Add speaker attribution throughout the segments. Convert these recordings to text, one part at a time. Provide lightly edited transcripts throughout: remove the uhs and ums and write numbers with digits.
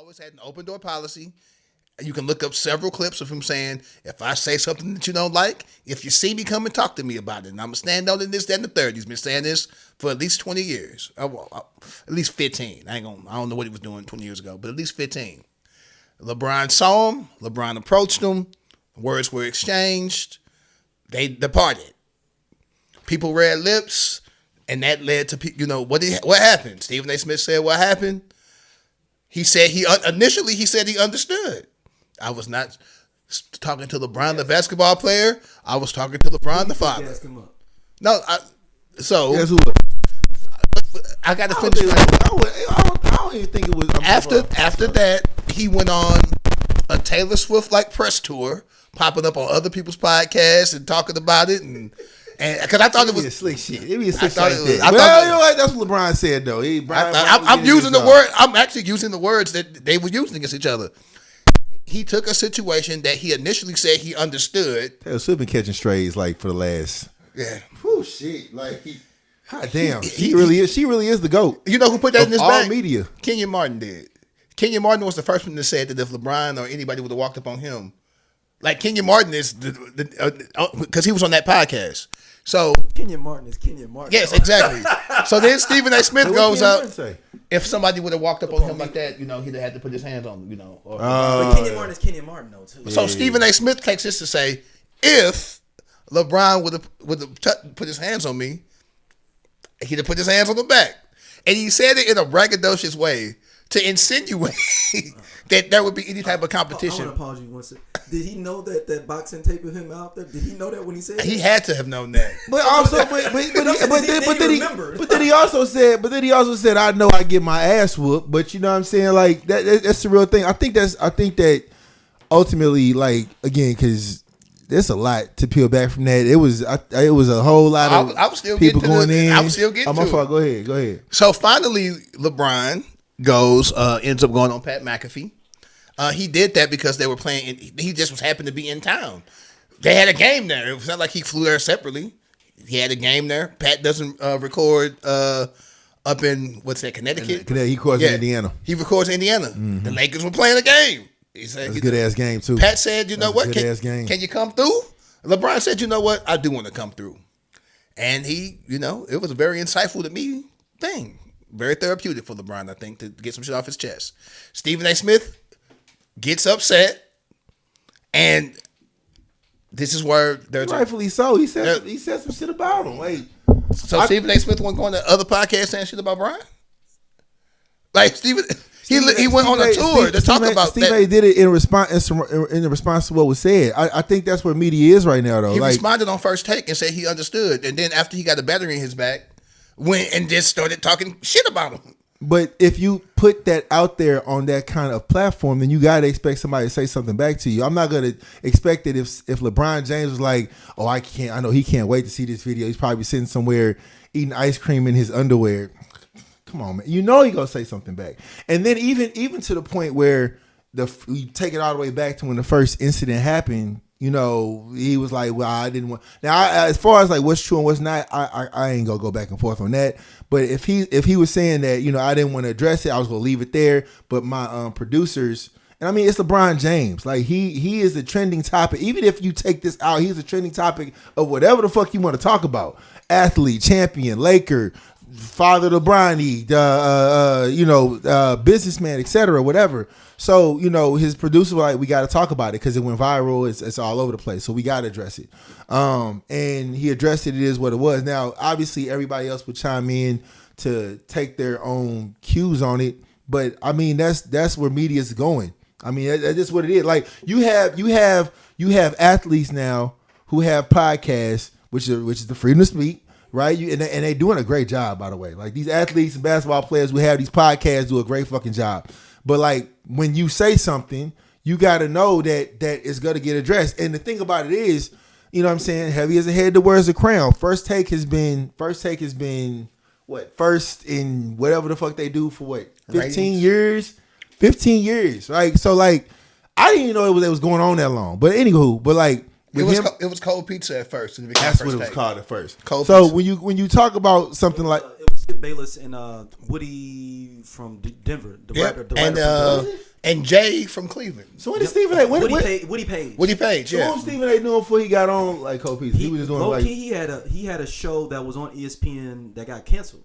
Speaker 1: always had an open door policy. You can look up several clips of him saying, if I say something that you don't like, if you see me, come and talk to me about it. And I'm going to stand on it, this, that, and the third. He's been saying this for at least 20 years. At least 15. I don't know what he was doing 20 years ago, but at least 15. LeBron saw him. LeBron approached him. Words were exchanged. They departed. People read lips, and that led to, what happened? Stephen A. Smith said what happened. He said initially he said he understood. I was not talking to LeBron, the basketball player. I was talking to LeBron, the father. No,
Speaker 2: guess who?
Speaker 1: I got to finish.
Speaker 2: I don't even think it was.
Speaker 1: After that, he went on a Taylor Swift like press tour, popping up on other people's podcasts and talking about it, and because I thought it was
Speaker 2: a slick shit. It be a slick shit. That's what LeBron said though.
Speaker 1: I'm using the word. I'm actually using the words that they were using against each other. He took a situation that he initially said he understood.
Speaker 2: Taylor Swift been catching strays like for the last.
Speaker 1: Yeah.
Speaker 2: Whew, shit. Like, God damn. She really is the GOAT.
Speaker 1: You know who put that in his
Speaker 2: all
Speaker 1: bag?
Speaker 2: Media.
Speaker 1: Kenyon Martin did. Kenyon Martin was the first one that said that if LeBron or anybody would have walked up on him, like Kenyon Martin is because he was on that podcast. So
Speaker 3: Kenyon Martin is Kenyon Martin.
Speaker 1: Yes, exactly. So then Stephen A. Smith goes up. If somebody would have walked up on him like that, he'd have had to put his hands on him,
Speaker 3: But Kenyon Martin is Kenyon Martin though too.
Speaker 1: So Stephen A. Smith takes this to say, if LeBron would have put his hands on me, he'd have put his hands on the back, and he said it in a braggadocious way to insinuate that there would be any type of competition.
Speaker 3: I want to pause you one second. Did he know that boxing tape of him out there? Did he know that when he said
Speaker 1: he
Speaker 3: that?
Speaker 1: had to have known that.
Speaker 2: But also, but then he also said, I know I get my ass whooped, but you know what I'm saying? Like that's the real thing. I think that ultimately, like, again, because there's a lot to peel back from that. It was a whole lot of
Speaker 1: I was still
Speaker 2: people going in.
Speaker 1: I was still getting
Speaker 2: to it. Go ahead.
Speaker 1: So finally, LeBron ends up going on Pat McAfee. He did that because they were playing. He just happened to be in town. They had a game there. It was not like he flew there separately. He had a game there. Pat doesn't record up in Connecticut.
Speaker 2: He records in Indiana.
Speaker 1: He records in Indiana. Mm-hmm. The Lakers were playing a game. He said,
Speaker 2: "That's a good ass game too."
Speaker 1: Pat said, "You know what? Can you come through?" LeBron said, "You know what? I do want to come through." And he, it was a very insightful to me thing. Very therapeutic for LeBron, I think, to get some shit off his chest. Stephen A. Smith gets upset, and this is where there's
Speaker 2: rightfully so. He said some shit about him. Like,
Speaker 1: so Stephen A. Smith wasn't going to other podcasts saying shit about Brian. Like Stephen, he went on a tour to talk about
Speaker 2: Stephen A. did it in response to what was said. I think that's where media is right now, though.
Speaker 1: He responded on First Take and said he understood, and then after he got a battery in his back, went and just started talking shit about him.
Speaker 2: But if you put that out there on that kind of platform, then you gotta expect somebody to say something back to you. I'm not gonna expect that if LeBron James was like, "Oh, I know he can't wait to see this video. He's probably sitting somewhere eating ice cream in his underwear." Come on, man. He gonna say something back. And then even to the point where you take it all the way back to when the first incident happened. He was like, "Well, I didn't want." Now, as far as like what's true and what's not, I ain't gonna go back and forth on that. But if he was saying that, I didn't want to address it, I was gonna leave it there. But my producers, and I mean, it's LeBron James. Like he is a trending topic. Even if you take this out, he's a trending topic of whatever the fuck you want to talk about. Athlete, champion, Laker, father to Bronny, businessman, etc., whatever. So, his producer was like, we got to talk about it because it went viral. It's all over the place. So we got to address it. And he addressed it. It is what it was. Now, obviously, everybody else would chime in to take their own cues on it. But I mean, that's where media is going. I mean, that's just what it is. Like you have athletes now who have podcasts, which is the freedom to speak. Right, and they doing a great job, by the way. Like these athletes and basketball players who have these podcasts do a great fucking job. But like when you say something, you got to know that it's going to get addressed. And the thing about it is, what I'm saying, heavy as a head that wears a crown. First take has been what? First in whatever the fuck they do for what? 15 years. 15 years. Right? So like I didn't even know it was going on that long. But anywho, like
Speaker 1: it was cold pizza at first.
Speaker 2: That's what it was called at first.
Speaker 1: Cold
Speaker 2: pizza.
Speaker 1: When
Speaker 2: you talk about something like
Speaker 3: it was Skip Bayless and Woody from Denver, the rapper
Speaker 1: And Jay from Cleveland.
Speaker 2: So what did Stephen A.
Speaker 3: Woody Page.
Speaker 1: Woody Page,
Speaker 2: So
Speaker 1: yeah.
Speaker 2: what was Stephen A. doing before he got on like Cold Pieces? He was just doing like
Speaker 3: he had a show that was on ESPN that got canceled.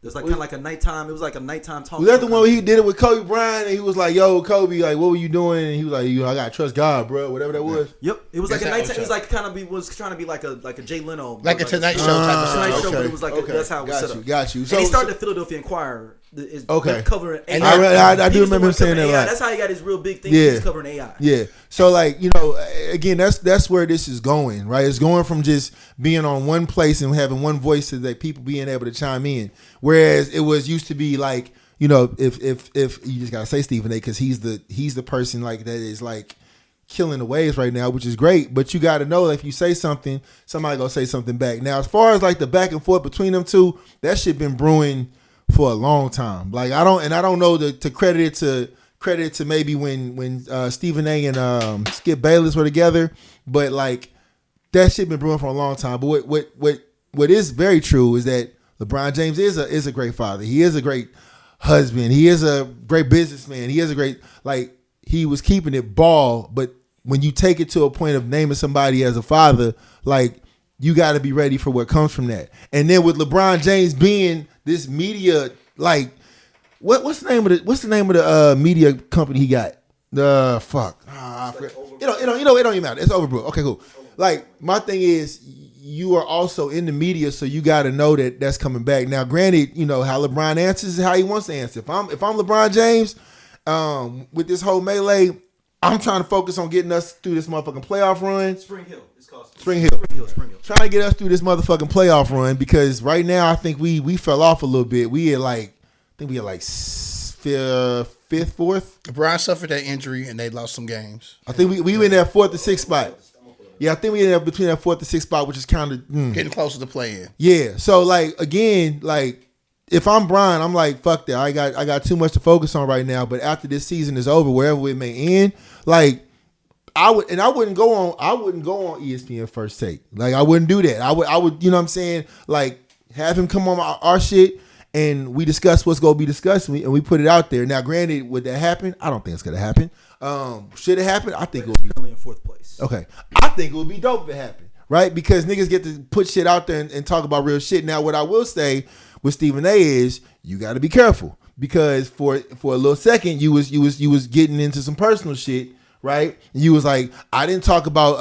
Speaker 3: It was like kind of like a nighttime. It was like a nighttime talk.
Speaker 2: Was that the one where he did it with Kobe Bryant and he was like, "Yo, Kobe, like, what were you doing?" And he was like, I gotta trust God, bro." Whatever that was.
Speaker 3: Yep, it was like a
Speaker 1: That's
Speaker 3: nighttime.
Speaker 1: that
Speaker 3: It was like kind of was trying to be like a Jay Leno,
Speaker 1: Like a Tonight Show type of
Speaker 3: Tonight
Speaker 1: show.
Speaker 3: Show, but it was like that's how it was set up.
Speaker 2: Got you.
Speaker 3: And he started the Philadelphia Inquirer. Is covering AI.
Speaker 2: And I do remember him saying that a lot.
Speaker 3: That's how he got his real big thing.
Speaker 2: Yeah.
Speaker 3: He's covering AI.
Speaker 2: Yeah. So like, again, that's where this is going, right? It's going from just being on one place and having one voice to that people being able to chime in. Whereas it was used to be like, if you just gotta say Stephen A. because he's the person like that is like killing the waves right now, which is great. But you got to know that if you say something, somebody gonna say something back. Now, as far as like the back and forth between them two, that shit been brewing for a long time. Like I don't know to credit it to maybe when Stephen A. and Skip Bayless were together, but like that shit been brewing for a long time. But what is very true is that LeBron James is a great father. He is a great husband. He is a great businessman. He is a great he was keeping it ball, but when you take it to a point of naming somebody as a father, like you got to be ready for what comes from that. And then with LeBron James being this media, like what's the name of the media company he got? The fuck. I forget. It don't even matter. It's Overbrook. Okay, cool. Like my thing is, you are also in the media, so you got to know that that's coming back. Now, granted, how LeBron answers is how he wants to answer. If I'm LeBron James, with this whole melee, I'm trying to focus on getting us through this motherfucking playoff run.
Speaker 3: Spring Hill. It's called
Speaker 2: Spring Hill. Trying to get us through this motherfucking playoff run because right now I think we fell off a little bit. We had fifth, fourth.
Speaker 1: LeBron suffered that injury and they lost some games.
Speaker 2: I think we were in that 4th to 6th spot. Yeah, I think we ended up between that 4th to 6th spot, which is kind of
Speaker 1: getting closer to playing.
Speaker 2: Yeah. So like again, like if I'm Brian, I'm like, fuck that. I got too much to focus on right now. But after this season is over, wherever it may end, like I wouldn't go on ESPN First Take. Like I wouldn't do that. I would, you know what I'm saying? Like have him come on our shit and we discuss what's gonna be discussed and we put it out there. Now, granted, would that happen? I don't think it's gonna happen. Should it happen? I think it would be
Speaker 3: currently in 4th place.
Speaker 2: Okay. I think it would be dope if it happened. Right? Because niggas get to put shit out there and talk about real shit. Now, what I will say with Stephen A is you gotta be careful. Because for a little second you was getting into some personal shit. Right, you was like, I didn't talk about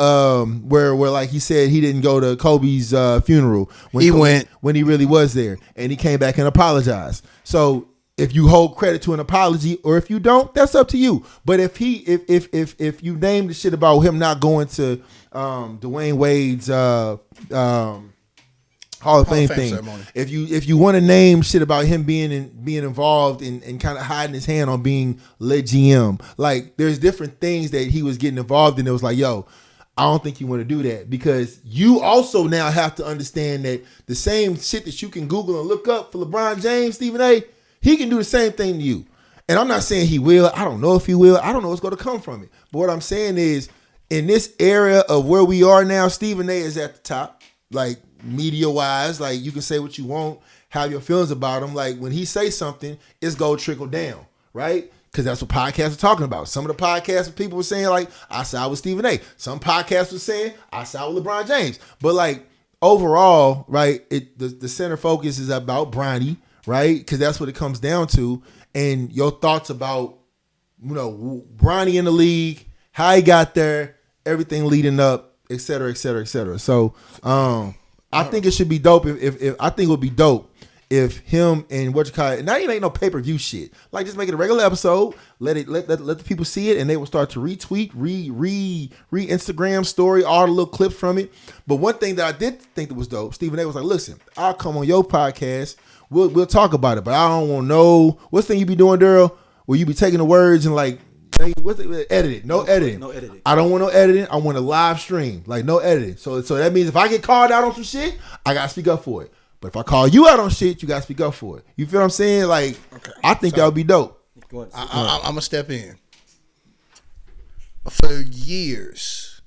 Speaker 2: where like he said he didn't go to Kobe's funeral when he really was there, and he came back and apologized. So if you hold credit to an apology, or if you don't, that's up to you. But if you name the shit about him not going to Dwayne Wade's Hall of Fame thing. Ceremony. If you want to name shit about him being involved and kind of hiding his hand on being lead GM, like there's different things that he was getting involved in. It was like, yo, I don't think you want to do that because you also now have to understand that the same shit that you can Google and look up for LeBron James, Stephen A, he can do the same thing to you. And I'm not saying he will. I don't know if he will. I don't know what's going to come from it. But what I'm saying is, in this area of where we are now, Stephen A is at the top, like media-wise. Like you can say what you want, have your feelings about him. Like when he say something, it's going to trickle down, right? Because that's what podcasts are talking about. Some of the podcasts people were saying, like, I side with Stephen A. Some podcasts were saying, I side with LeBron James. But like overall, right, the center focus is about Bronny, right? Because that's what it comes down to. And your thoughts about, Bronny in the league, how he got there, everything leading up, et cetera, et cetera, et cetera. So I think it should be dope if I think it would be dope if him and now even ain't no pay-per-view shit. Like just make it a regular episode, let the people see it, and they will start to retweet, Instagram story, all the little clips from it. But one thing that I did think that was dope, Stephen A was like, listen, I'll come on your podcast, we'll talk about it, but I don't want to know what's the thing you be doing, Daryl, where you be taking the words and like editing. No editing. I don't want no editing. I want a live stream. Like no editing. So that means if I get called out on some shit, I gotta speak up for it. But if I call you out on shit, you gotta speak up for it. You feel what I'm saying? Like I think that would be dope.
Speaker 1: I'm gonna step in. For years,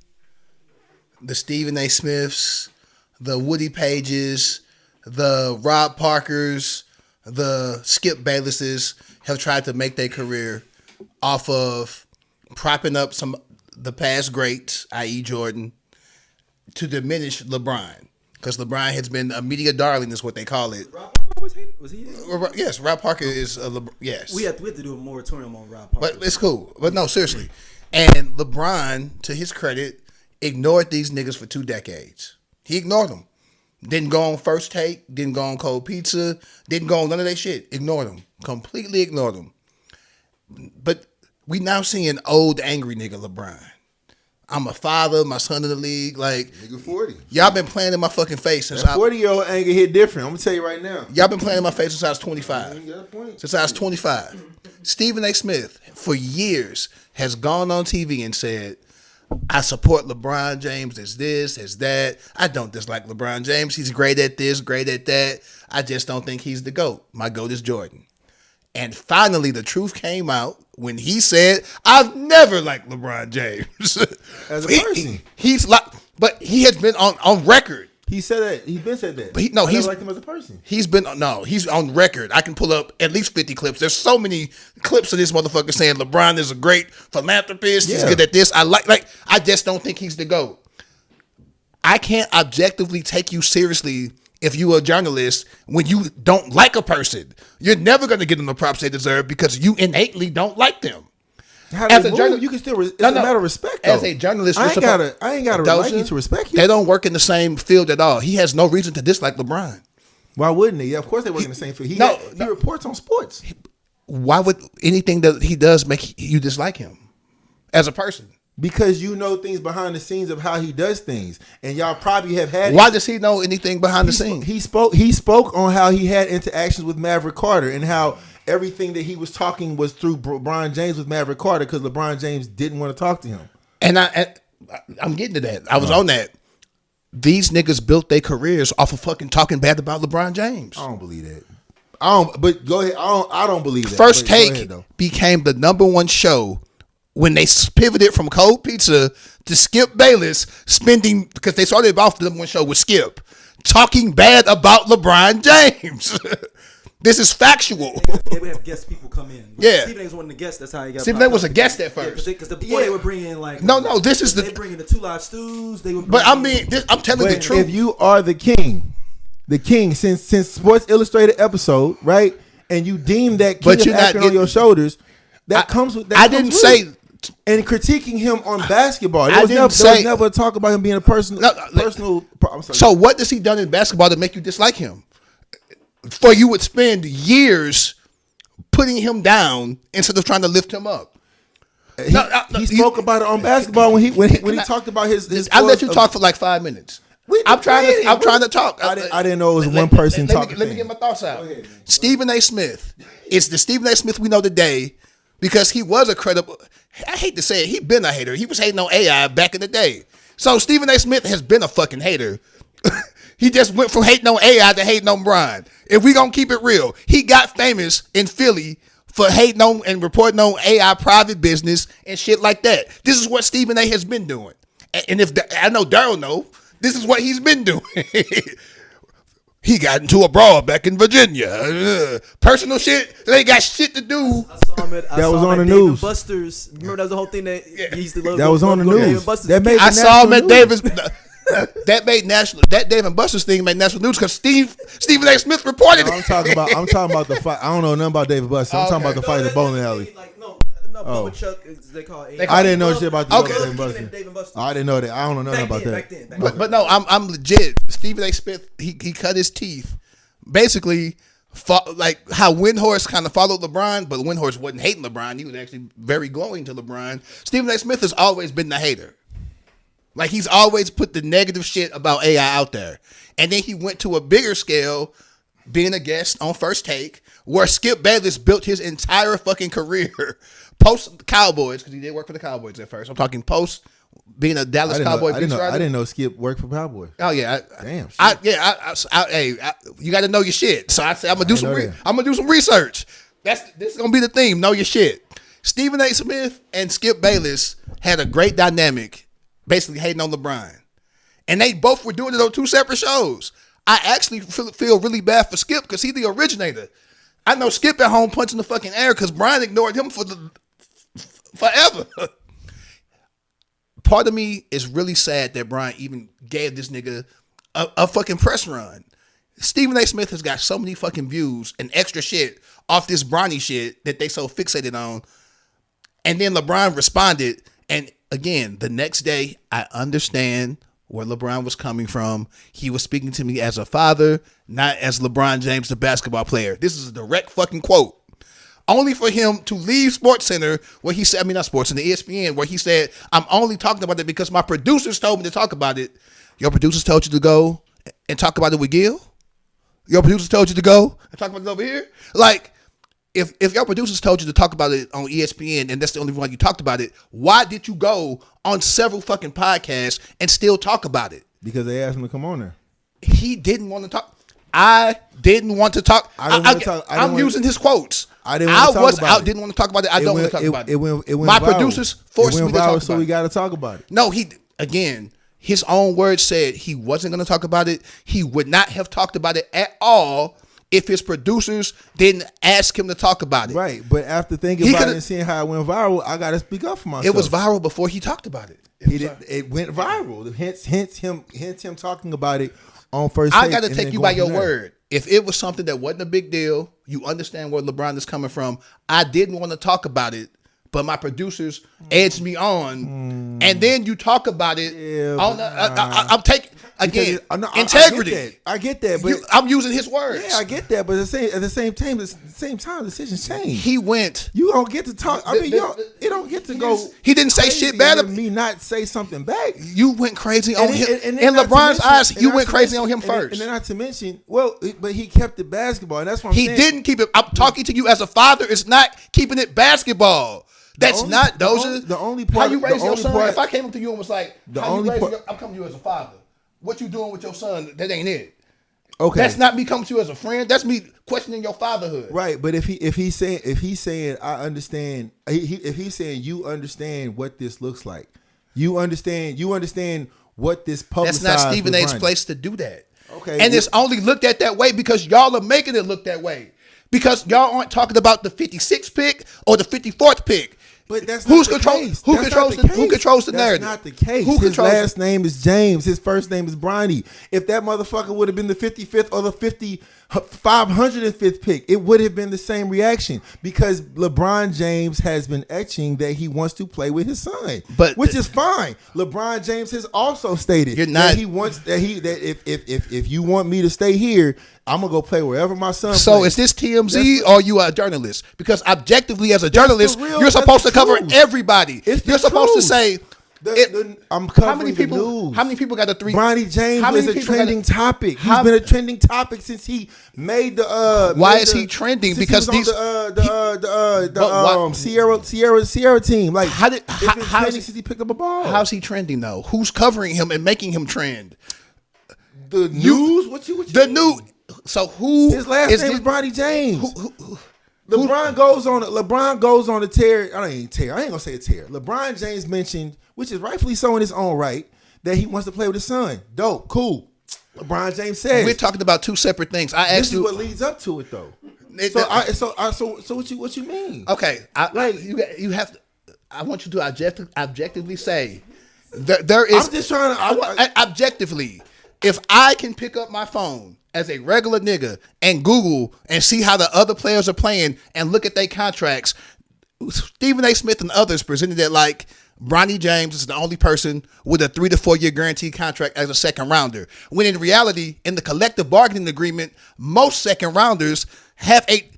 Speaker 1: the Stephen A. Smiths, the Woody Pages, the Rob Parkers, the Skip Baylesses have tried to make their career off of propping up the past greats, i.e. Jordan, to diminish LeBron. Because LeBron has been a media darling, is what they call it.
Speaker 3: Rob Parker was hating? Was he?
Speaker 1: Yes, Rob Parker is yes.
Speaker 3: We have to do a moratorium on Rob Parker.
Speaker 1: But it's cool. But no, seriously. And LeBron, to his credit, ignored these niggas for 2 decades. He ignored them. Didn't go on First Take, didn't go on Cold Pizza, didn't go on none of that shit. Ignored them. Completely ignored them. But we now see an old, angry nigga LeBron. I'm a father, my son in the league. Like,
Speaker 2: Nigga 40.
Speaker 1: Y'all been playing in my fucking face since
Speaker 2: That 40-year-old anger hit different. I'm going to tell you right now.
Speaker 1: Y'all been playing in my face since I was 25.
Speaker 2: You got a point.
Speaker 1: Since I was 25. Stephen A. Smith, for years, has gone on TV and said, I support LeBron James. There's this, there's that. I don't dislike LeBron James. He's great at this, great at that. I just don't think he's the GOAT. My GOAT is Jordan. And finally, the truth came out when he said, I've never liked LeBron James.
Speaker 2: As a person.
Speaker 1: He's like, but he has been on record.
Speaker 2: He said that. He's been said that.
Speaker 1: But
Speaker 2: I
Speaker 1: he's
Speaker 2: never liked him as a person.
Speaker 1: He's on record. I can pull up at least 50 clips. There's so many clips of this motherfucker saying LeBron is a great philanthropist. He's good at this. I just don't think he's the GOAT. I can't objectively take you seriously if you're a journalist when you don't like a person. You're never going to give them the props they deserve because you innately don't like them.
Speaker 2: How as a journalist, you can still. It's a matter of respect. Though.
Speaker 1: As a journalist,
Speaker 2: I ain't gotta like you to respect you.
Speaker 1: They don't work in the same field at all. He has no reason to dislike LeBron.
Speaker 2: Why wouldn't he? Yeah, of course they work in the same field. He reports on sports.
Speaker 1: Why would anything that he does make you dislike him as a person?
Speaker 2: Because you know things behind the scenes of how he does things, and y'all probably have had.
Speaker 1: Why does he know anything behind the scenes?
Speaker 2: He spoke on how he had interactions with Maverick Carter and how everything that he was talking was through LeBron James with Maverick Carter because LeBron James didn't want to talk to him.
Speaker 1: And I'm getting to that. I was on that. These niggas built their careers off of fucking talking bad about LeBron James.
Speaker 2: I don't believe that. But go ahead. I don't believe that.
Speaker 1: First Take became the #1 show when they pivoted from Cold Pizza to Skip Bayless because they started off the #1 show with Skip talking bad about LeBron James. This is factual.
Speaker 3: They would have guest people come in.
Speaker 1: Yeah.
Speaker 3: Stephen A was one of the guests. That's how he got.
Speaker 1: Stephen A was a guest at first.
Speaker 3: Because before they would bring in like.
Speaker 1: No. This is
Speaker 3: they bring in the 2 Live Stews. They would.
Speaker 1: But I'm telling the truth.
Speaker 2: If you are the king since Sports Illustrated episode, right, and you deem that king of acting on your shoulders, that comes with. That
Speaker 1: I didn't say.
Speaker 2: And critiquing him on basketball.
Speaker 1: There was
Speaker 2: never a talk about him being a personal.
Speaker 1: So what does he done in basketball to make you dislike him? For you would spend years putting him down instead of trying to lift him up.
Speaker 2: He spoke about it on basketball when he talked about his.
Speaker 1: I let you talk for like 5 minutes. I'm trying to talk.
Speaker 2: I didn't know it was one person talking.
Speaker 1: Let me get my thoughts out. Stephen A. Smith is the Stephen A. Smith we know today because he was a credible. I hate to say it, he been a hater. He was hating on AI back in the day. So Stephen A. Smith has been a fucking hater. He just went from hating on AI to hating on Brian. If we gonna keep it real, he got famous in Philly for hating on and reporting on AI private business and shit like that. This is what Stephen A. has been doing. And if I know Daryl know, this is what he's been doing. He got into a brawl back in Virginia. Personal shit. They ain't got shit to do.
Speaker 3: I saw him at
Speaker 2: was on the
Speaker 3: Dave
Speaker 2: news.
Speaker 3: And Buster's. Remember that was the whole thing that he used to love.
Speaker 2: That was on the news.
Speaker 1: I saw him at Davis. That made national. That Dave and Buster's thing made national news because Stephen A. Smith reported it.
Speaker 2: I'm talking about the fight. I don't know nothing about David Buster. I'm talking about the fight at the bowling alley.
Speaker 3: No, Chuck, they call it.
Speaker 2: I didn't know shit about the
Speaker 3: Dave and Buster.
Speaker 2: I didn't know that. I don't know nothing about that.
Speaker 1: But no, I'm legit. Stephen A. Smith, he cut his teeth. Basically, like how Windhorse kind of followed LeBron, but Windhorse wasn't hating LeBron. He was actually very glowing to LeBron. Stephen A. Smith has always been the hater. Like he's always put the negative shit about AI out there. And then he went to a bigger scale, being a guest on First Take, where Skip Bayless built his entire fucking career post Cowboys, because he did work for the Cowboys at first. I'm talking post being a Dallas Cowboy beat writer.
Speaker 2: I didn't know Skip worked for Cowboys.
Speaker 1: Oh yeah,
Speaker 2: damn.
Speaker 1: You got to know your shit. So I said I'm gonna do some research. This is gonna be the theme. Know your shit. Stephen A. Smith and Skip Bayless had a great dynamic, basically hating on LeBron, and they both were doing it on 2 separate shows. I actually feel really bad for Skip because he's the originator. I know Skip at home punching the fucking air because Brian ignored him for the forever. Part of me is really sad that Brian even gave this nigga a fucking press run. Stephen A. Smith has got so many fucking views and extra shit off this Bronny shit that they so fixated on. And then LeBron responded. And again, the next day, I understand where LeBron was coming from. He was speaking to me as a father, not as LeBron James, the basketball player. This is a direct fucking quote. Only for him to leave SportsCenter, where he said, I mean, not SportsCenter, ESPN, where he said, I'm only talking about it because my producers told me to talk about it. Your producers told you to go and talk about it with Gil? Your producers told you to go and talk about it over here? Like, if your producers told you to talk about it on ESPN and that's the only reason you talked about it, why did you go on several fucking podcasts and still talk about it?
Speaker 2: Because they asked him to come on there.
Speaker 1: He didn't want to talk. I didn't want to talk. I'm using his quotes.
Speaker 2: I didn't want to talk about it.
Speaker 1: Didn't want to talk about it. I don't want to talk about it.
Speaker 2: It went
Speaker 1: My
Speaker 2: viral.
Speaker 1: producers forced me to talk about it.
Speaker 2: So we got to talk about it.
Speaker 1: No, his own words said he wasn't going to talk about it. He would not have talked about it at all if his producers didn't ask him to talk about it.
Speaker 2: Right, but after thinking about it and seeing how it went viral, I got to speak up for myself.
Speaker 1: It was viral before he talked about it.
Speaker 2: It went viral. Hence him talking about it on First Take.
Speaker 1: I got to take you by your word. If it was something that wasn't a big deal, you understand where LeBron is coming from. I didn't want to talk about it, but my producers edged me on, and then you talk about it. Yeah, I'm taking again integrity.
Speaker 2: I get that, but
Speaker 1: I'm using his words.
Speaker 2: Yeah, I get that, but at the same time, decisions change.
Speaker 1: He went.
Speaker 2: You don't get to talk. I mean, you don't get to go.
Speaker 1: He didn't say shit bad about
Speaker 2: me. Not say something back.
Speaker 1: You went crazy on him. In LeBron's eyes, you went crazy on him first.
Speaker 2: And then not to mention, but he kept it basketball, and that's what I'm saying.
Speaker 1: He didn't keep it. I'm talking to you as a father. It's not keeping it basketball. That's not Dosia.
Speaker 2: The only part.
Speaker 1: How you raise your son? If I came up to you and was like, I'm coming to you as a father. What you doing with your son? That ain't it. Okay. That's not me coming to you as a friend. That's me questioning your fatherhood.
Speaker 2: Right, but if he's saying I understand, if he's saying you understand what this looks like, you understand what this publicized.
Speaker 1: That's not Stephen A's place to do that. Okay, and it's only looked at that way because y'all are making it look that way. Because y'all aren't talking about the 56th pick or the 54th pick.
Speaker 2: But that's not the case.
Speaker 1: Who controls the narrative?
Speaker 2: That's not the case. His last name is James. His first name is Bronny. If that motherfucker would have been the 55th or the 505th pick, it would have been the same reaction because LeBron James has been etching that he wants to play with his son, which is fine. LeBron James has also stated that he wants that if you want me to stay here, I'm gonna go play wherever my son plays.
Speaker 1: So is this TMZ or you are a journalist? Because objectively, as a journalist, you're supposed to cover everybody. You're supposed to say.
Speaker 2: I'm covering the news.
Speaker 1: How many people got the three?
Speaker 2: Bronny James is a trending topic. He's been a trending topic since he made the.
Speaker 1: Why is he trending? Because
Speaker 2: these Sierra team. Like
Speaker 1: how
Speaker 2: since he picked up a ball?
Speaker 1: How's he trending though? Who's covering him and making him trend?
Speaker 2: The news. What you
Speaker 1: the news. So who?
Speaker 2: His last name is Bronny James. LeBron goes on a tear. I ain't gonna say a tear. LeBron James mentioned, which is rightfully so in his own right, that he wants to play with his son. Dope, cool. LeBron James says
Speaker 1: we're talking about two separate things.
Speaker 2: This is what leads up to it, though. So what you mean?
Speaker 1: Okay, you have to. I want you to objectively say there is.
Speaker 2: I'm just trying to
Speaker 1: objectively. If I can pick up my phone as a regular nigga and Google and see how the other players are playing and look at their contracts, Stephen A. Smith and others presented it like Bronny James is the only person with a 3 to 4 year guaranteed contract as a second rounder. When in reality, in the collective bargaining agreement, most second rounders have a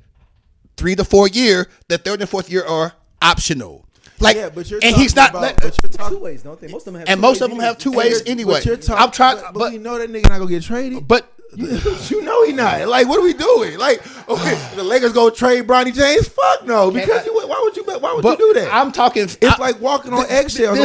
Speaker 1: 3 to 4 year. The third and fourth year are optional. Like,
Speaker 2: yeah, but you're
Speaker 1: and he's not.
Speaker 3: But you're talking 2 ways, don't they? Most of them have.
Speaker 1: And most of them have 2 ways anyway. I'm trying,
Speaker 2: but you know that nigga not gonna get traded.
Speaker 1: But
Speaker 2: you know he not. Like, what are we doing? Like, okay, the Lakers go trade Bronny James? Fuck no. Because why would you do that?
Speaker 1: I'm talking.
Speaker 2: It's like walking on eggshells.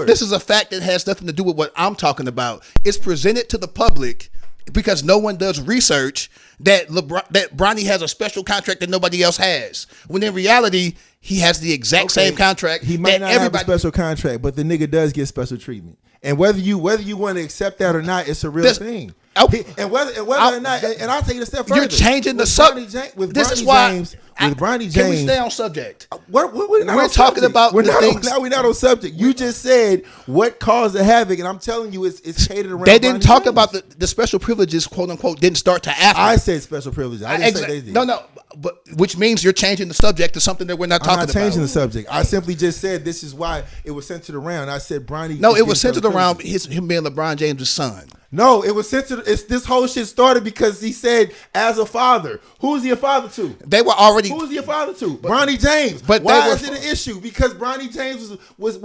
Speaker 1: This is a fact that has nothing to do with what I'm talking about. It's presented to the public because no one does research that Bronny has a special contract that nobody else has. When in reality, he has the exact same contract.
Speaker 2: He might not have a special contract, but the nigga does get special treatment. And whether you want to accept that or not, it's a real thing. And whether or not, and I'll take it a step further.
Speaker 1: You're changing the
Speaker 2: subject. With Bronny James.
Speaker 1: Can we stay on subject?
Speaker 2: We're
Speaker 1: talking about
Speaker 2: we're
Speaker 1: the
Speaker 2: not
Speaker 1: things.
Speaker 2: Now we're not on subject. You just said what caused the havoc, and I'm telling you, it's catered around.
Speaker 1: They didn't
Speaker 2: Bronny
Speaker 1: talk
Speaker 2: James.
Speaker 1: about the special privileges, quote unquote, didn't start to after.
Speaker 2: I said special privileges. I didn't say they did.
Speaker 1: No, but which means you're changing the subject to something that we're not talking about.
Speaker 2: I'm not changing the subject. I simply just said this is why it was centered around. I said Bronny.
Speaker 1: No, it was centered around him being LeBron James' son.
Speaker 2: No, it was centered. This whole shit started because he said, as a father, who's he a father to?
Speaker 1: They were already.
Speaker 2: Who's he a father to? Bronny James.
Speaker 1: But
Speaker 2: why is it an issue? Because Bronny James was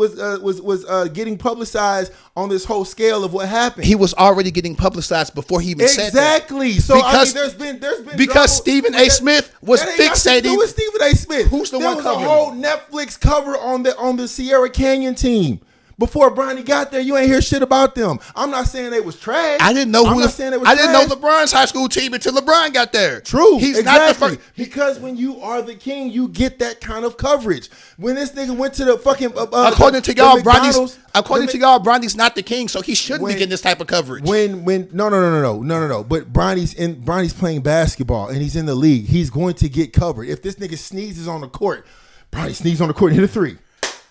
Speaker 2: getting publicized on this whole scale of what happened.
Speaker 1: He was already getting publicized before he even said that.
Speaker 2: Exactly. So
Speaker 1: because,
Speaker 2: there's been
Speaker 1: because Stephen A. Smith was fixating.
Speaker 2: With Stephen A. Smith.
Speaker 1: Who's the one covering?
Speaker 2: There was a whole Netflix cover on the Sierra Canyon team. Before Bronny got there, you ain't hear shit about them. I'm not saying they was trash.
Speaker 1: I didn't know
Speaker 2: I
Speaker 1: didn't know LeBron's high school team until LeBron got there.
Speaker 2: True.
Speaker 1: He's
Speaker 2: exactly.
Speaker 1: not the first.
Speaker 2: Because when you are the king, you get that kind of coverage. When this nigga went to the fucking
Speaker 1: according to y'all, Bronny's not the king, so he shouldn't be getting this type of coverage.
Speaker 2: No. But Bronny's playing basketball and he's in the league. He's going to get covered. If this nigga sneezes on the court, Bronny sneezes on the court and hit a three.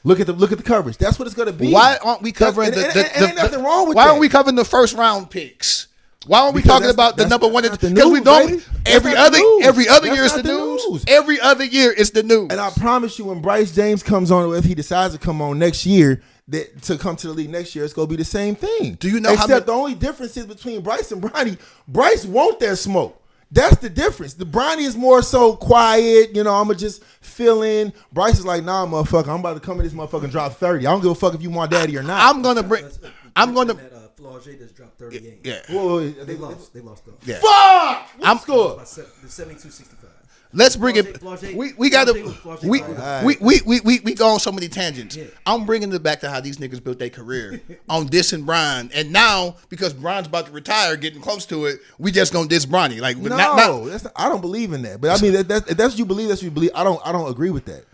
Speaker 2: Look at the coverage. That's what it's going to be.
Speaker 1: Why aren't we covering
Speaker 2: ain't nothing wrong with
Speaker 1: why
Speaker 2: that.
Speaker 1: aren't we covering the first round picks? Why aren't we talking about the number one? Because we
Speaker 2: don't.
Speaker 1: Every other year is the news. Every other year is the news.
Speaker 2: And I promise you, when Bryce James comes on, if he decides to come on next year, to come to the league next year, it's going to be the same thing.
Speaker 1: Do you know?
Speaker 2: Except the only difference is between Bryce and Bronny. Bryce want that smoke. That's the difference. The Bronny is more so quiet. You know, I'm going to just fill in. Bryce is like, nah, motherfucker, I'm about to come in this motherfucker and drop 30. I don't give a fuck if you want daddy or not.
Speaker 3: Florida just dropped 38.
Speaker 1: Yeah.
Speaker 2: Whoa,
Speaker 3: They lost though.
Speaker 1: Yeah.
Speaker 2: Fuck! I'm score.
Speaker 3: 72-65.
Speaker 1: Let's bring it. We got to. We go on so many tangents.
Speaker 3: Yeah.
Speaker 1: I'm bringing it back to how these niggas built their career on dissing Brian, and now because Brian's about to retire, getting close to it, we just gonna diss Bronny. Like,
Speaker 2: No,
Speaker 1: not,
Speaker 2: I don't believe in that. But I mean, if that's what you believe. That's what you believe. I don't agree with that.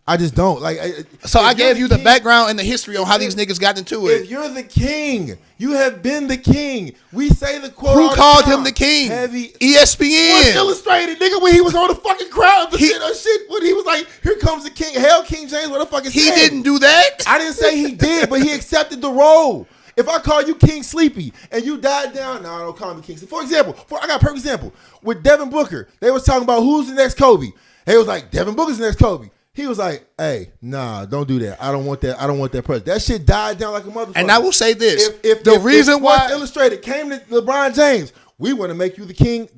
Speaker 2: I just don't like.
Speaker 1: So I gave you the background and the history on how these niggas got into it.
Speaker 2: If you're the king, you have been the king. We say the quote.
Speaker 1: Who called him the king? ESPN.
Speaker 2: Sports Illustrated, nigga, when he was on the fucking crowd, shit. When he was like, "Here comes the king." Hell, King James, what the fuck is
Speaker 1: he didn't do that.
Speaker 2: I didn't say he did, but he accepted the role. If I call you King Sleepy and you died down, no, don't call me King Sleepy. For example, I got a perfect example with Devin Booker. They was talking about who's the next Kobe. They was like, Devin Booker's the next Kobe. He was like, "Hey, nah, don't do that. I don't want that. I don't want that press." That shit died down like a motherfucker.
Speaker 1: And I will say this:
Speaker 2: if Sports Illustrated came to LeBron James, we want to make you the king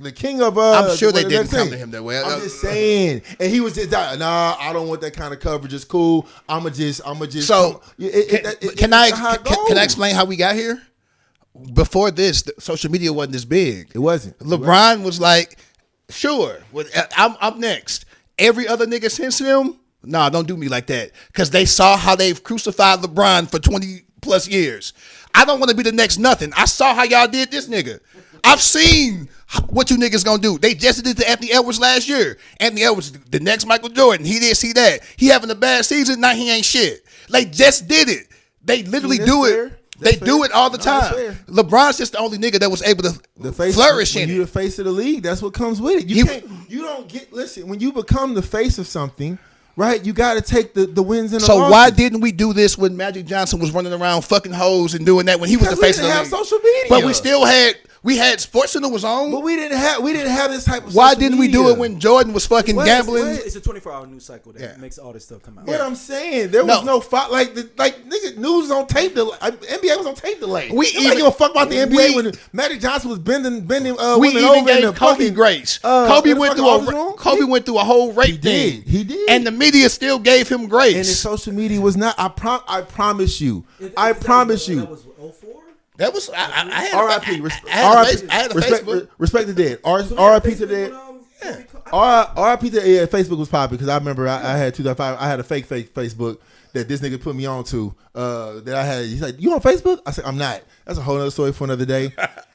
Speaker 2: of.
Speaker 1: I'm sure they didn't come to him that way.
Speaker 2: I'm just saying, and he was just nah. I don't want that kind of coverage. It's cool. I'ma just.
Speaker 1: So can I explain how we got here? Before this, social media wasn't this big.
Speaker 2: It wasn't.
Speaker 1: LeBron was like, "Sure, I'm up next." Every other nigga since him. Nah, don't do me like that. Because they saw how they've crucified LeBron for 20 plus years. I don't want to be the next nothing. I saw how y'all did this nigga. I've seen what you niggas gonna do. They just did it to Anthony Edwards last year. Anthony Edwards, the next Michael Jordan. He didn't see that. He having a bad season. Now he ain't shit. They just did it. They literally do it. They do it all the time. LeBron's just the only nigga that was able to flourish in it.
Speaker 2: You're the face of the league. That's what comes with it. You don't get. Listen, when you become the face of something, right? You got to take the wins and the losses.
Speaker 1: So why didn't we do this when Magic Johnson was running around fucking hoes and doing that when he was the face of the league?
Speaker 2: We didn't have social media,
Speaker 1: but we still had. We had SportsCenter was on,
Speaker 2: but we didn't have this type of.
Speaker 1: Why didn't we do it when Jordan was fucking gambling?
Speaker 3: It's a 24-hour news cycle that makes all this stuff come out.
Speaker 2: What I'm saying, there was no fight. Like nigga, news was on tape. NBA was on tape delay. We even give a fuck about the NBA when Magic Johnson was bending women over.
Speaker 1: Gave Kobe grace. Kobe went through a whole rape thing.
Speaker 2: He did,
Speaker 1: and the media still gave him grace.
Speaker 2: And the social media was not. I promise you. I promise you.
Speaker 3: That was 04?
Speaker 1: That was I had
Speaker 2: R.I.P. Respect the dead. R.I.P. to the dead. R.I.P. to Facebook was popping because I remember I had 2005. I had a fake Facebook that this nigga put me on to. That I had. He's like, "You on Facebook?" I said, "I'm not." That's a whole other story for another day.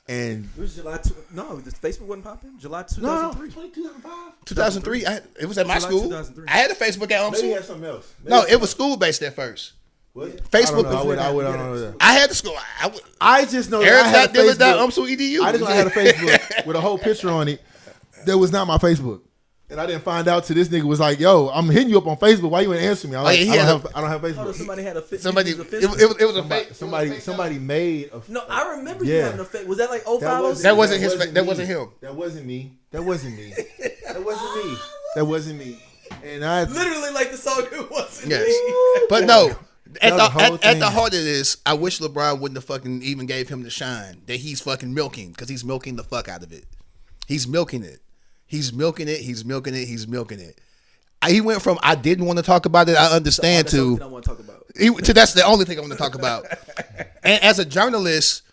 Speaker 2: And
Speaker 3: it was July. No, Facebook wasn't popping. July 2003.
Speaker 2: No, 2005.
Speaker 1: 2003. It was at my
Speaker 3: July
Speaker 1: school.
Speaker 3: 2003.
Speaker 1: I had a Facebook at home.
Speaker 2: Maybe he had something else.
Speaker 1: No, it was school based at first. Facebook.
Speaker 2: I don't know that.
Speaker 1: I had to school.
Speaker 2: I just know that I had a Facebook.
Speaker 1: Edu.
Speaker 2: I just know I had a Facebook with a whole picture on it that was not my Facebook. And I didn't find out till this nigga was like, "Yo, I'm hitting you up on Facebook. Why you ain't answer me?" I was I don't have Facebook.
Speaker 3: Oh, somebody had a fake.
Speaker 1: It was a fake.
Speaker 2: Somebody made a.
Speaker 3: No, I remember you having a fake. Was that like 05?
Speaker 1: That wasn't his. That wasn't him.
Speaker 2: That wasn't me. That wasn't me. That wasn't me. And I
Speaker 3: literally like the song. It wasn't
Speaker 1: yes.
Speaker 3: me.
Speaker 1: But no. At the heart of this, I wish LeBron wouldn't have fucking even gave him the shine that he's fucking milking, because he's milking the fuck out of it. He's milking it. He went from I didn't want to talk about it, I understand, to
Speaker 3: I want to talk about.
Speaker 1: That's the only thing I want to talk about. And as a journalist,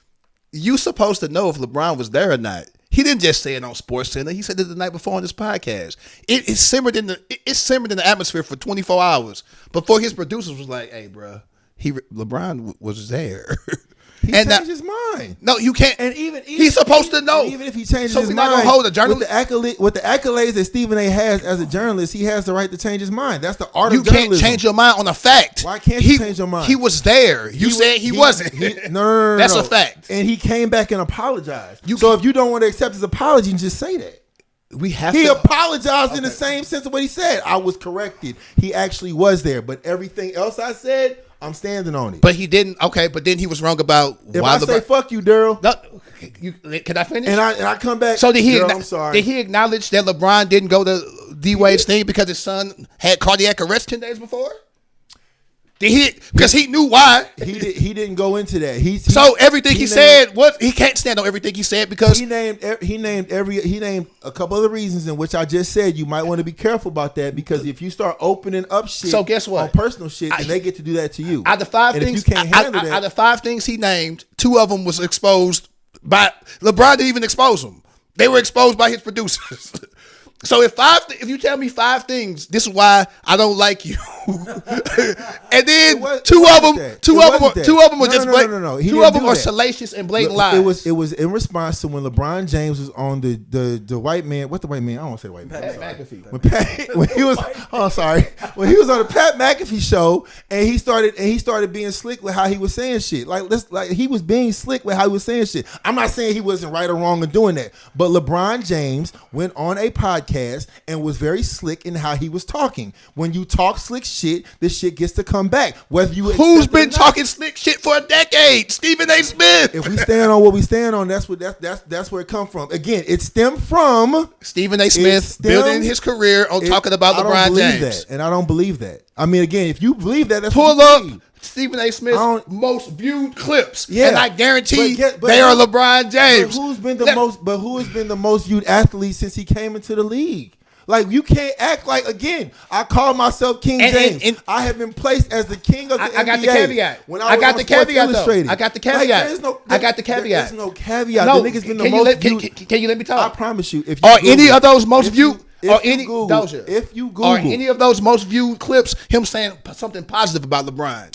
Speaker 1: you supposed to know if LeBron was there or not. He didn't just say it on SportsCenter. He said it the night before on this podcast. It simmered in the atmosphere for 24 hours before his producers was like, "Hey, bro, LeBron was there."
Speaker 2: He changed his mind.
Speaker 1: No, you can't.
Speaker 2: And even
Speaker 1: he's supposed to know.
Speaker 2: Even if he changes his mind,
Speaker 1: not gonna hold a journalist
Speaker 2: with the accolades that Stephen A. has as a journalist, he has the right to change his mind. That's the art of journalism.
Speaker 1: You can't change your mind on a fact.
Speaker 2: Why can't you change your mind?
Speaker 1: He was there. You said he wasn't.
Speaker 2: No.
Speaker 1: That's a fact.
Speaker 2: And he came back and apologized. So if you don't want to accept his apology, just say that. He apologized in the same sense of what he said. I was corrected. He actually was there, but everything else I said, I'm standing on it.
Speaker 1: But he didn't. Okay, but then he was wrong about
Speaker 2: if why I say fuck you, Daryl.
Speaker 1: No, can I finish?
Speaker 2: And I come back.
Speaker 1: So did he?
Speaker 2: Daryl, I'm sorry.
Speaker 1: Did he acknowledge that LeBron didn't go to D-Wade's thing because his son had cardiac arrest 10 days before? Did he? Because he knew why.
Speaker 2: He didn't go into that.
Speaker 1: So everything he said was he can't stand on everything he said because
Speaker 2: he named a couple of the reasons in which I just said you might want to be careful about that, because if you start opening up shit,
Speaker 1: so guess what?
Speaker 2: On personal shit, then they get to do that to you.
Speaker 1: Out of five things he named, 2 of them was exposed by LeBron. Didn't even expose them; they were exposed by his producers. So if you tell me 5 things, this is why I don't like you, and then two of them are salacious and blatant lies.
Speaker 2: It was in response to when LeBron James was on the white man. What the white man? I don't want to say the white man.
Speaker 1: Pat McAfee.
Speaker 2: When he was when he was on the Pat McAfee show, and he started being slick with how he was saying shit. Like he was being slick with how he was saying shit. I'm not saying he wasn't right or wrong in doing that, but LeBron James went on a podcast and was very slick in how he was talking. When you talk slick shit, this shit gets to come back. Whether you
Speaker 1: who's been talking slick shit for a decade? Stephen A. Smith.
Speaker 2: If we stand on what we stand on, that's where it come from. Again, it stemmed from
Speaker 1: Stephen A. Smith building his career on talking about LeBron James.
Speaker 2: And I don't believe that. I mean, again, if you believe that, that's
Speaker 1: pull up Stephen A. Smith's most viewed clips, and I guarantee they are LeBron James.
Speaker 2: But who has been the most viewed athlete since he came into the league? Like, you can't act like, again, I call myself King James. And I have been placed as the king of the NBA.
Speaker 1: I got the caveat. I got the caveat, though. I got the caveat. I got the caveat.
Speaker 2: There's no caveat. The nigga's been the most viewed.
Speaker 1: Can you let me talk?
Speaker 2: I promise you.
Speaker 1: Are any of those most viewed? Dosia,
Speaker 2: if you Google,
Speaker 1: are any of those most viewed clips him saying something positive about LeBron?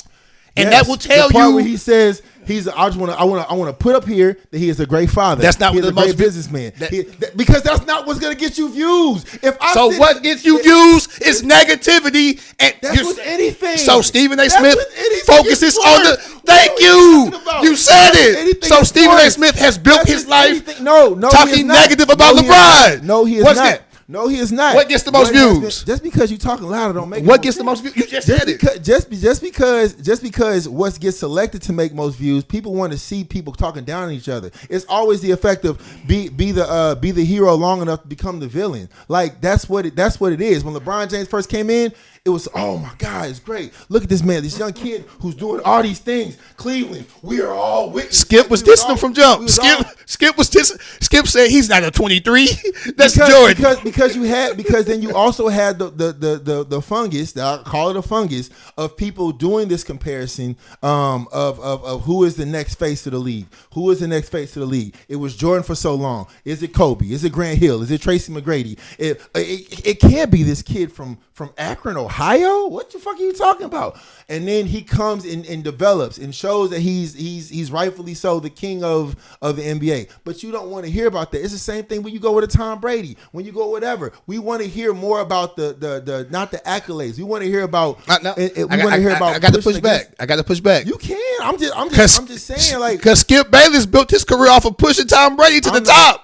Speaker 1: And that will tell
Speaker 2: the part
Speaker 1: you
Speaker 2: where he says I want to put up here that he is a great father.
Speaker 1: That's not
Speaker 2: he's a great businessman. Because that's not what's gonna get you views. What gets you views is negativity, and that's with anything.
Speaker 1: So Stephen A. Smith focuses on the. Thank you. You said it. So Stephen A. Smith has built his life talking negative about LeBron.
Speaker 2: No, he is not. No, he is not.
Speaker 1: What gets the most views?
Speaker 2: Just because you talking louder don't make.
Speaker 1: What gets the most views? You just said it.
Speaker 2: Just because what gets selected to make most views, people want to see people talking down on each other. It's always the effect of be the hero long enough to become the villain. Like that's what it is. When LeBron James first came in, it was, oh my God, it's great. Look at this man, this young kid who's doing all these things. Cleveland, we are all witnesses.
Speaker 1: Skip was dissing him from jump. Skip was dissing. Skip said he's not a 23. That's Jordan.
Speaker 2: Because then you also had the fungus, I'll call it a fungus, of people doing this comparison of who is the next face of the league. Who is the next face of the league? It was Jordan for so long. Is it Kobe? Is it Grant Hill? Is it Tracy McGrady? It can't be this kid from Akron, Ohio. Ohio? What the fuck are you talking about? And then he comes and develops and shows that he's rightfully so the king of the NBA. But you don't want to hear about that. It's the same thing when you go with a Tom Brady, when you go whatever. We want to hear more about the not the accolades. We want to hear about.
Speaker 1: I got to push back. I got to push back.
Speaker 2: You can. I'm just saying, like,
Speaker 1: because Skip Bayless built his career off of pushing Tom Brady to the top.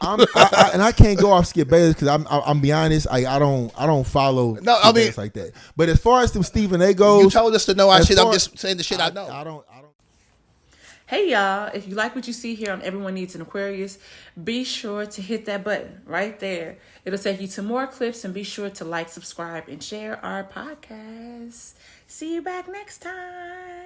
Speaker 2: And I can't go off Skip Bayless because I'm be honest, I don't follow.
Speaker 1: No, I mean
Speaker 2: like that. But as far as the Stephen A goes,
Speaker 1: you told us to know our shit. I'm just saying the shit I know.
Speaker 2: I don't.
Speaker 4: Hey y'all, if you like what you see here on Everyone Needs an Aquarius, be sure to hit that button right there. It'll take you to more clips, and be sure to like, subscribe, and share our podcast. See you back next time.